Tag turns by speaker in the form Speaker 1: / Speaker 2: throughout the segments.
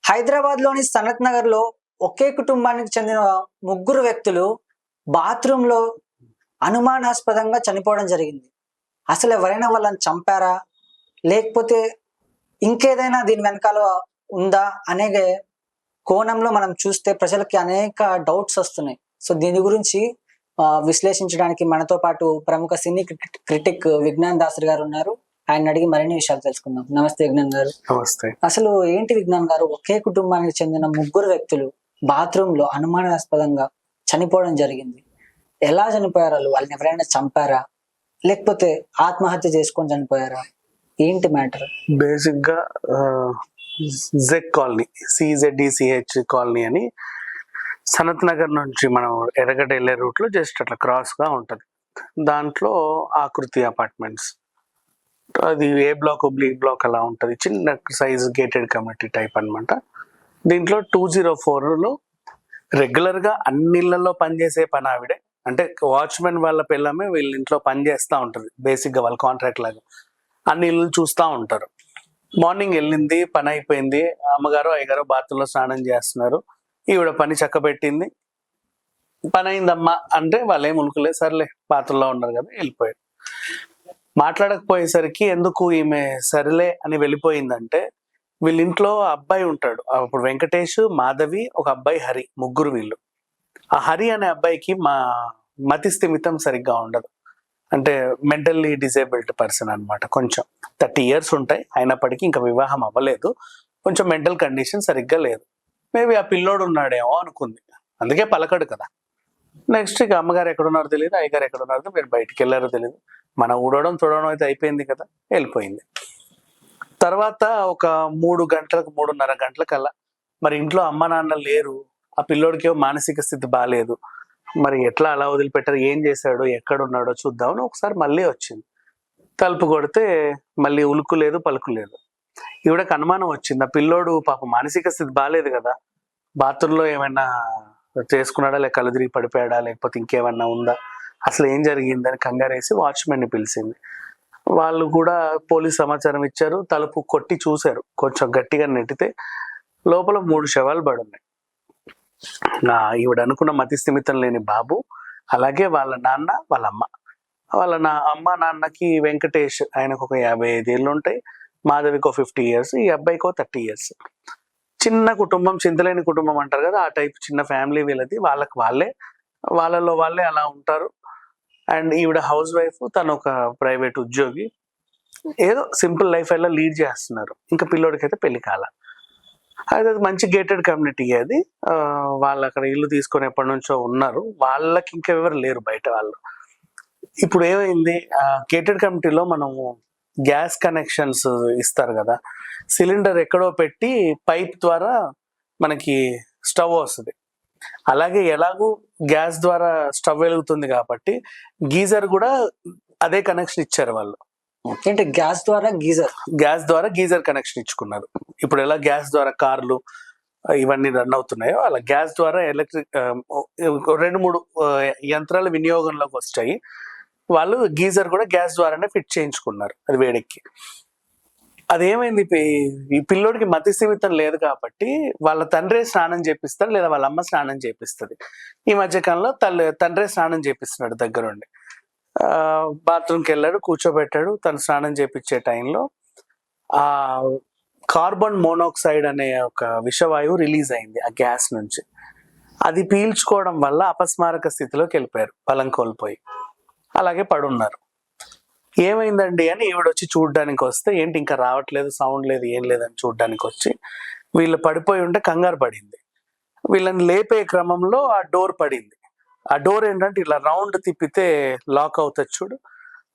Speaker 1: హైదరాబాద్‌లోని సనత్ నగర్‌లో ఒకే కుటుంబానికి చెందిన ముగ్గురు వ్యక్తులు బాత్రూమ్‌లో అనుమానాస్పదంగా చనిపోవడం జరిగింది. అసలు ఎవరైనా వాళ్ళని చంపారా? లేకపోతే ఇంకేదైనా దీని వెనకాల ఉందా? అనే కోణంలో మనం చూస్తే ప్రజలకి అనేక డౌట్స్ వస్తున్నాయి. సో, దీని గురించి విశ్లేషించడానికి మనతో పాటు ప్రముఖ సినీ క్రిటిక్ విజ్ఞాన్ దాసరి గారు ఉన్నారు. ఆయన్ని అడిగి మరిన్ని విషయాలు తెలుసుకుందాం. నమస్తే విజ్ఞాన్ గారు.
Speaker 2: నమస్తే.
Speaker 1: అసలు ఏంటి విజ్ఞాన్ గారు, ఒకే కుటుంబానికి చెందిన ముగ్గురు వ్యక్తులు బాత్రూంలో అనుమానాస్పదంగా చనిపోవడం జరిగింది. ఎలా చనిపోయారు వాళ్ళు? వాళ్ళని ఎవరైనా చంపారా? లేకపోతే ఆత్మహత్య చేసుకొని చనిపోయారా? ఏంటి మ్యాటర్?
Speaker 2: బేసిక్ గా జెడ్ కాలనీ, CZDCH కాలనీ అని సనత్ నగర్ నుంచి మనం ఎర్రగడ్డ వెళ్ళే రూట్ లో జస్ట్ అట్లా క్రాస్ గా ఉంటది. దాంట్లో ఆకృతి అపార్ట్మెంట్స్, అది ఏ బ్లాక్ బి బ్లాక్ అలా ఉంటది. చిన్న సైజ్ గేటెడ్ కమ్యూనిటీ టైప్ అన్నమాట. దీంట్లో 204లో రెగ్యులర్ గా అన్ని ఇళ్లలో పనిచేసే పని ఆవిడే, అంటే వాచ్మెన్ వాళ్ళ పిల్లమే వీళ్ళ ఇంట్లో పని చేస్తూ ఉంటది. బేసిక్ గా వాళ్ళ కాంట్రాక్ట్ లాగా అన్ని ఇల్లు చూస్తూ ఉంటారు. మార్నింగ్ వెళ్ళింది, పని అయిపోయింది, అమ్మగారు అయ్యగారు బాత్రూంలో స్నానం చేస్తున్నారు, ఈవిడ పని చక్కబెట్టింది, పని అయిందమ్మా అంటే వాళ్ళు ఏం ఉలుకులే, సర్లే బాత్రూంలో ఉన్నారు కదా వెళ్ళిపోయారు. మాట్లాడకపోయేసరికి ఎందుకు ఈమె సరిలే అని వెళ్ళిపోయిందంటే, వీళ్ళ ఇంట్లో అబ్బాయి ఉంటాడు, అప్పుడు వెంకటేష్, మాధవి, ఒక అబ్బాయి హరి, ముగ్గురు వీళ్ళు. ఆ హరి అనే అబ్బాయికి మతి స్థిమితం సరిగ్గా ఉండదు, అంటే మెంటల్లీ డిజేబుల్డ్ పర్సన్ అనమాట. కొంచెం 30 years ఉంటాయి, అయినప్పటికీ ఇంకా వివాహం అవ్వలేదు, కొంచెం మెంటల్ కండిషన్ సరిగ్గా లేదు. మేబీ ఆ పిల్లోడు ఉన్నాడేమో అనుకుంది, అందుకే పలకడు కదా. నెక్స్ట్ ఇక అమ్మగారు ఎక్కడున్నారో తెలియదు, అయ్యగారు ఎక్కడున్నారో, మీరు బయటికి వెళ్ళారో తెలియదు, మన ఊడవడం చూడడం అయితే అయిపోయింది కదా, వెళ్ళిపోయింది. తర్వాత ఒక 3 గంటలకు 3:30 గంటలకల్లా మరి ఇంట్లో అమ్మ నాన్న లేరు, ఆ పిల్లోడికి మానసిక స్థితి బాగాలేదు, మరి ఎట్లా అలా వదిలిపెట్టారు, ఏం చేశాడో ఎక్కడున్నాడో చూద్దామని ఒకసారి మళ్ళీ వచ్చింది. తలుపు కొడితే మళ్ళీ ఉలుకు లేదు పలుకు లేదు. ఈవిడకి అనుమానం వచ్చింది, ఆ పిల్లోడు పాప మానసిక స్థితి బాగాలేదు కదా, బాత్రూంలో ఏమైనా చేసుకున్నాడా, లేక కళ్ళు తిరిగి పడిపోయాడా, లేకపోతే ఇంకేమన్నా ఉందా, అసలు ఏం జరిగిందని కంగారేసి వాచ్మెన్ ని పిలిచింది. వాళ్ళు కూడా పోలీస్ సమాచారం ఇచ్చారు, తలుపు కొట్టి చూశారు, కొంచెం గట్టిగా నెట్టితే లోపల 3 శవాలు పడున్నాయి. ఈవిడ అనుకున్న మతి స్థిమితం లేని బాబు, అలాగే వాళ్ళ నాన్న, వాళ్ళ అమ్మ. వాళ్ళ అమ్మ నాన్నకి వెంకటేష్ ఆయనకు ఒక 55 ఏళ్ళు ఉంటాయి, మాధవికి 50 years, ఈ అబ్బాయికి 30 years. చిన్న కుటుంబం, చింతలేని కుటుంబం అంటారు కదా, ఆ టైప్ చిన్న ఫ్యామిలీ వీళ్ళది. వాళ్ళలో వాళ్ళే అలా ఉంటారు. అండ్ ఈవిడ హౌస్ వైఫ్, తను ఒక ప్రైవేట్ ఉద్యోగి, ఏదో సింపుల్ లైఫ్ అలా లీడ్ చేస్తున్నారు. ఇంకా పిల్లోడికి అయితే పెళ్లి కాల. అయితే అది మంచి గేటెడ్ కమ్యూనిటీ అది. వాళ్ళు అక్కడ ఇల్లు తీసుకొని ఎప్పటి నుంచో ఉన్నారు, వాళ్ళకి ఇంకా ఎవరు లేరు బయట వాళ్ళు. ఇప్పుడు ఏమైంది, గేటెడ్ కమ్యూనిటీలో మనము గ్యాస్ కనెక్షన్స్ ఇస్తారు కదా, సిలిండర్ ఎక్కడో పెట్టి పైప్ ద్వారా మనకి స్టవ్ వస్తుంది. అలాగే ఎలాగూ గ్యాస్ ద్వారా స్టవ్ వెలుగుతుంది కాబట్టి గీజర్ కూడా అదే కనెక్షన్ ఇచ్చారు వాళ్ళు.
Speaker 1: ఏంటి గ్యాస్ ద్వారా
Speaker 2: గీజర్ కనెక్షన్ ఇచ్చుకున్నారు. ఇప్పుడు ఎలా గ్యాస్ ద్వారా కార్లు ఇవన్నీ రన్ అవుతున్నాయో, అలా గ్యాస్ ద్వారా ఎలక్ట్రిక్ 2-3 యంత్రాల వినియోగంలోకి వచ్చాయి. వాళ్ళు గీజర్ కూడా గ్యాస్ ద్వారానే ఫిట్ చేయించుకున్నారు, అది వేడెక్కి. అదేమైంది, ఈ పిల్లోడికి మతి స్థిమితం లేదు కాబట్టి వాళ్ళ తండ్రే స్నానం చేపిస్తారు, లేదా వాళ్ళ అమ్మ స్నానం చేపిస్తుంది. ఈ మధ్యకాలంలో తండ్రే స్నానం చేపిస్తున్నాడు దగ్గరుండి. బాత్రూమ్కి వెళ్ళాడు, కూర్చోబెట్టాడు, తను స్నానం చేపించే టైంలో ఆ కార్బన్ మోనాక్సైడ్ అనే ఒక విషవాయువు రిలీజ్ అయింది ఆ గ్యాస్ నుంచి. అది పీల్చుకోవడం వల్ల అపస్మారక స్థితిలోకి వెళ్ళిపోయారు, బలం కోల్పోయి. అలాగే పడున్నారు. ఏమైందండి అని ఈవిడొచ్చి చూడ్డానికి వస్తే, ఏంటి ఇంకా రావట్లేదు, సౌండ్ లేదు, ఏం లేదని చూడ్డానికి వచ్చి, వీళ్ళు పడిపోయి ఉంటే కంగారు పడింది. వీళ్ళని లేపే క్రమంలో ఆ డోర్ పడింది. ఆ డోర్ ఏంటంటే ఇలా రౌండ్ తిప్పితే లాక్ అవుతుంది చూడు,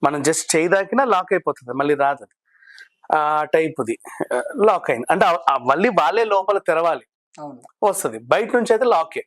Speaker 2: మనం జస్ట్ చేయి దాకినా లాక్ అయిపోతుంది, మళ్ళీ రాదు. ఆ టైప్ది లాక్ అయింది. అంటే మళ్ళీ వాళ్ళే లోపల తెరవాలి, వస్తుంది. బయట నుంచి అయితే లాకే.